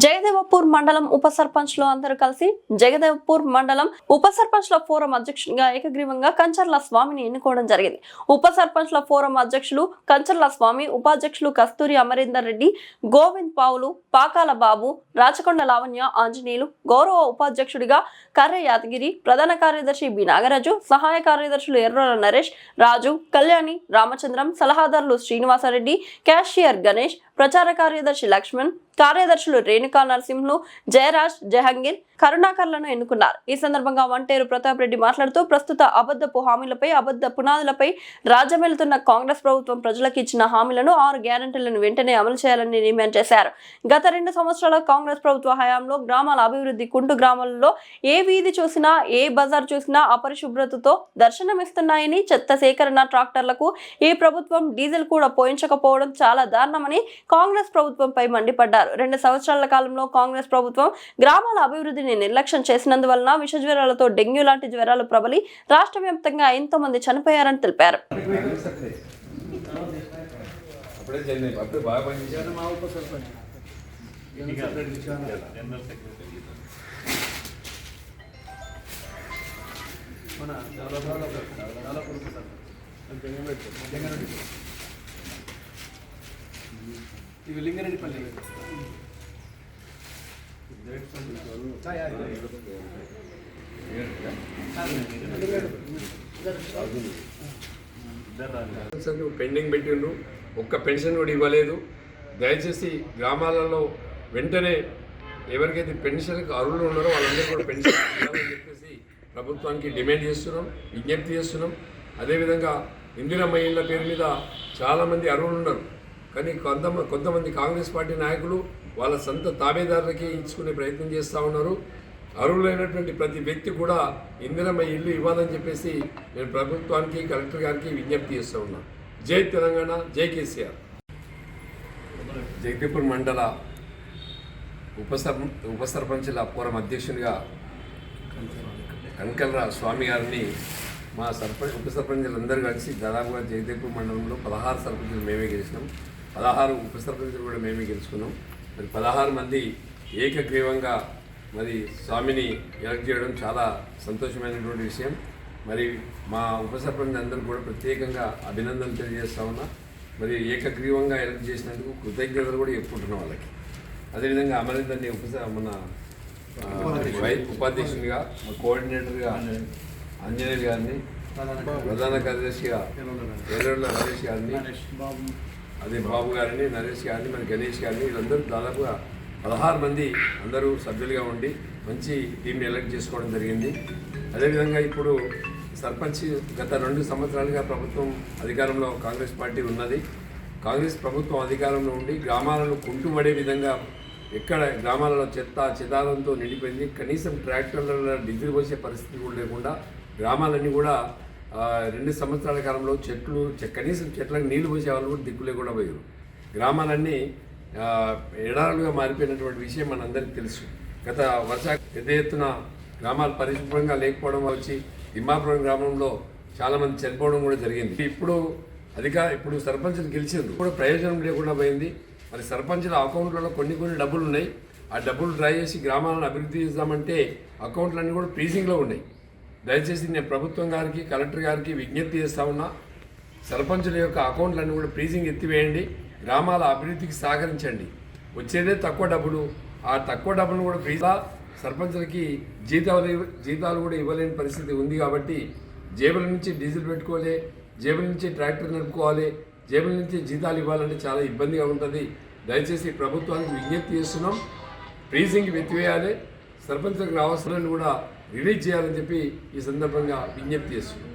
జగదేవపూర్ మండలం ఉప సర్పంచ్లు అందరూ కలిసి జగదేవపూర్ మండలం ఉప సర్పంచ్ల ఫోరం అధ్యక్షునిగా ఏకగ్రీవంగా కంచర్ల స్వామిని ఎన్నుకోవడం జరిగింది. ఉప సర్పంచ్ల ఫోరం అధ్యక్షులు కంచర్ల స్వామి, ఉపాధ్యక్షులు కస్తూరి అమరేందర్ రెడ్డి, గోవింద్ పావులు, పాకాల బాబు, రాచకొండ లావణ్య ఆంజనేయులు, గౌరవ ఉపాధ్యక్షుడిగా కర్రె యాదగిరి, ప్రధాన కార్యదర్శి బి నాగరాజు, సహాయ కార్యదర్శులు ఎర్రోల నరేష్, రాజు, కళ్యాణి, రామచంద్రం, సలహాదారులు శ్రీనివాసరెడ్డి, క్యాషియర్ గణేష్, ప్రచార కార్యదర్శి లక్ష్మణ్, కార్యదర్శులు రేణుకా నరసింహులు, జయరాజ్, జహంగీర్, కరుణాకర్లను ఎన్నుకున్నారు. ఈ సందర్భంగా వంటేరు ప్రతాప్ రెడ్డి మాట్లాడుతూ ప్రస్తుత అబద్ధపు హామీలపై, అబద్ధ పునాదులపై రాజ్యమెలుతున్న కాంగ్రెస్ ప్రభుత్వం ప్రజలకు ఇచ్చిన హామీలను 6 గ్యారెంటీలను వెంటనే అమలు చేయాలని డిమాండ్ చేశారు. గత 2 సంవత్సరాల కాంగ్రెస్ ప్రభుత్వ హయాంలో గ్రామాల అభివృద్ధి కుంటు గ్రామాలలో ఏ వీధి చూసినా, ఏ బజార్ చూసినా అపరిశుభ్రతతో దర్శనమిస్తున్నాయని, చెత్త సేకరణ ట్రాక్టర్లకు ఈ ప్రభుత్వం డీజిల్ కూడా పోయించకపోవడం చాలా దారుణమని కాంగ్రెస్ ప్రభుత్వంపై మండిపడ్డారు. 2 సంవత్సరాల కాలంలో కాంగ్రెస్ ప్రభుత్వం గ్రామాల అభివృద్ధిని నిర్లక్ష్యం చేసినందువలన విష జ్వరాలతో డెంగ్యూ లాంటి జ్వరాలు ప్రబలి రాష్ట్ర వ్యాప్తంగా ఎంతో మంది చనిపోయారని తెలిపారు. ఇవి లింగారెడ్డిపల్లి పెండింగ్ పెట్టిండ్రు, ఒక్క పెన్షన్ కూడా ఇవ్వలేదు. దయచేసి గ్రామాలలో వెంటనే ఎవరికైతే పెన్షన్కి అర్హులు ఉన్నారో వాళ్ళందరూ కూడా పెన్షన్ ఇవ్వాలని చెప్పేసి ప్రభుత్వానికి డిమాండ్ చేస్తున్నాం, విజ్ఞప్తి చేస్తున్నాం. అదేవిధంగా ఇందిరమ్మ ఇళ్ల పేరు మీద చాలామంది అర్హులు ఉన్నారు, కానీ కొంతమంది కాంగ్రెస్ పార్టీ నాయకులు వాళ్ళ సొంత తాబేదారులకి ఇచ్చుకునే ప్రయత్నం చేస్తూ ఉన్నారు. అర్హులైనటువంటి ప్రతి వ్యక్తి కూడా ఇందిరమ్మ ఇల్లు ఇవ్వాలని చెప్పేసి నేను ప్రభుత్వానికి, కలెక్టర్ గారికి విజ్ఞప్తి చేస్తూ ఉన్నాను. జై తెలంగాణ, జై కేసీఆర్. జగదేపూర్ మండల ఉప సర్పంచ్ల ఫోరం అధ్యక్షునిగా కంకర్ల స్వామి గారిని మా ఉప సర్పంచులందరూ కలిసి దాదాపుగా జగదేపూర్ మండలంలో 16 సర్పంచులు మేమే గెలిచినాం, 16 ఉప సర్పంచులు కూడా మేమే గెలుచుకున్నాం. మరి 16 మంది ఏకగ్రీవంగా మరి స్వామిని ఎలక్ట్ చేయడం చాలా సంతోషమైనటువంటి విషయం. మరి మా ఉప సర్పంచ్ అందరూ కూడా ప్రత్యేకంగా అభినందనలు తెలియజేస్తా ఉన్నా. మరి ఏకగ్రీవంగా ఎలక్ట్ చేసినందుకు కృతజ్ఞతలు కూడా చెప్పుకుంటున్నాం వాళ్ళకి. అదేవిధంగా అమరేందర్ని మన ఉపాధ్యక్షునిగా, మా కోఆర్డినేటర్గా ఆంజనేయులు గారిని, ప్రధాన కార్యదర్శిగా ఎర్రోళ్ళ నరేష్ గారిని, అదే బాబు గారిని, నరేష్ గారిని, మరి గణేష్ గారిని, వీళ్ళందరూ దాదాపుగా 16 మంది అందరూ సభ్యులుగా ఉండి మంచి టీంని ఎలక్ట్ చేసుకోవడం జరిగింది. అదేవిధంగా ఇప్పుడు సర్పంచ్ గత 2 సంవత్సరాలుగా ప్రభుత్వం అధికారంలో కాంగ్రెస్ పార్టీ ఉన్నది. కాంగ్రెస్ ప్రభుత్వం అధికారంలో ఉండి గ్రామాలను కుంటుపడే విధంగా ఎక్కడ గ్రామాలలో చెత్త చెదారంతో నిండిపోయింది. కనీసం ట్రాక్టర్లలో డీజిల్ పోసే పరిస్థితి కూడా లేకుండా గ్రామాలన్నీ కూడా 2 సంవత్సరాల కాలంలో కనీసం చెట్లకు నీళ్లు పోసే వాళ్ళు కూడా దిక్కులే కూడా పోయారు. గ్రామాలన్నీ ఎడారులుగా మారిపోయినటువంటి విషయం మనందరికీ తెలుసు. గత పెద్ద ఎత్తున గ్రామాలు పరిశుభ్రంగా లేకపోవడం వచ్చి తిమ్మాపురం గ్రామంలో చాలామంది చనిపోవడం కూడా జరిగింది. ఇప్పుడు సర్పంచులు గెలిచింది కూడా ప్రయోజనం లేకుండా పోయింది. మరి సర్పంచుల అకౌంట్లలో కొన్ని డబ్బులు ఉన్నాయి. ఆ డబ్బులు డ్రా చేసి గ్రామాలను అభివృద్ధి చేద్దామంటే అకౌంట్లన్నీ కూడా ఫ్రీజింగ్లో ఉన్నాయి. దయచేసి నేను ప్రభుత్వం గారికి, కలెక్టర్ గారికి విజ్ఞప్తి చేస్తా ఉన్నా, సర్పంచుల యొక్క అకౌంట్లన్నీ కూడా ఫ్రీజింగ్ ఎత్తివేయండి, గ్రామాల అభివృద్ధికి సహకరించండి. వచ్చేదే తక్కువ డబ్బులు, ఆ తక్కువ డబ్బులు కూడా ఫ్రీగా సర్పంచులకి జీతాలు కూడా ఇవ్వలేని పరిస్థితి ఉంది. కాబట్టి జేబుల నుంచి డీజిల్ పెట్టుకోవాలి, జేబుల నుంచి ట్రాక్టర్ నడుపుకోవాలి, జేబుల నుంచి జీతాలు ఇవ్వాలంటే చాలా ఇబ్బందిగా ఉంటుంది. దయచేసి ప్రభుత్వానికి విజ్ఞప్తి చేస్తున్నాం, ఫ్రీజింగ్ ఎత్తివేయాలి, సర్పంచులకు రావాల్సిన కూడా రిలీజ్ చేయాలని చెప్పి ఈ సందర్భంగా విజ్ఞప్తి చేస్తున్నాం.